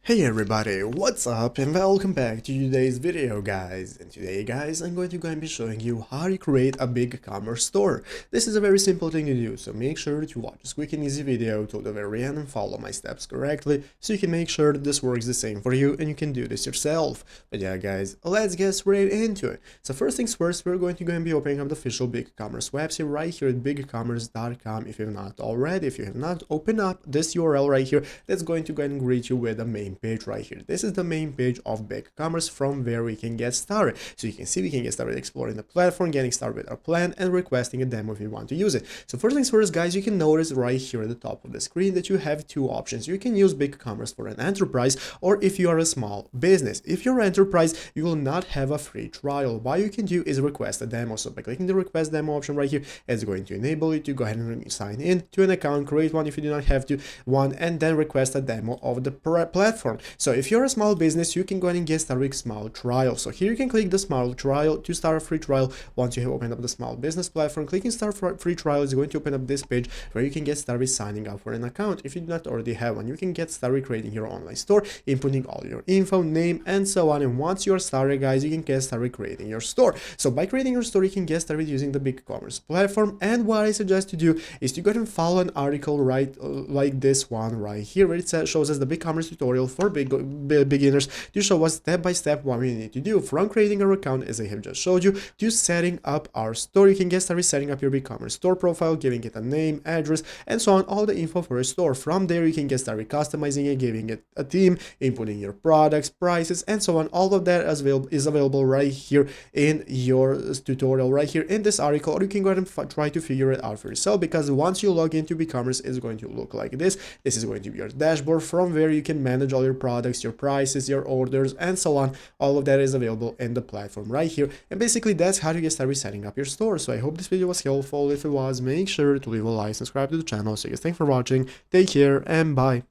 Hey everybody, what's up and welcome back to today's video guys. And today guys, I'm going to be showing you how to create a BigCommerce store. This is a very simple thing to do, so make sure to watch this quick and easy video till the very end and follow my steps correctly so you can make sure that this works the same for you and you can do this yourself. But yeah guys, let's get straight into it. So first things first, we're going to be opening up the official BigCommerce website right here at bigcommerce.com if you've not already. If you have not, open up this URL right here that's going to go and greet you with the main page right here. This is the main page of BigCommerce from where we can get started. So you can see we can get started exploring the platform, getting started with our plan, and requesting a demo if you want to use it. So first things first, guys, you can notice right here at the top of the screen that you have two options. You can use BigCommerce for an enterprise, or if you are a small business. If you're an enterprise, you will not have a free trial. What you can do is request a demo. So by clicking the request demo option right here, it's going to enable you to go ahead and sign in to an account, create one if you do not have to, and then request a demo of the platform. So if you're a small business, you can go ahead and get started with small trial. So here you can click the small trial to start a free trial. Once you have opened up the small business platform, clicking start free trial is going to open up this page where you can get started with signing up for an account. If you do not already have one, you can get started creating your online store, inputting all your info, name, and so on. And once you're started, guys, you can get started creating your store. So by creating your store, you can get started using the BigCommerce platform. And what I suggest to do is to go ahead and follow an article right like this one right here, where it shows us the BigCommerce tutorial for beginners to show us step by step what we need to do from creating our account, as I have just showed you, to setting up our store. You can get started setting up your BigCommerce store profile, giving it a name, address, and so on, all the info for a store. From there, you can get started customizing it, giving it a theme, inputting your products, prices, and so on. All of that is available right here in your tutorial right here in this article, or you can go ahead and try to figure it out for yourself, because once you log into BigCommerce, it's going to look like this. This is going to be your dashboard from where you can manage all your products, your prices, your orders, and so on. All of that is available in the platform right here. And basically that's how to get started setting up your store. So I hope this video was helpful. If it was, make sure to leave a like, subscribe to the channel. So guys, thanks for watching, take care, and bye.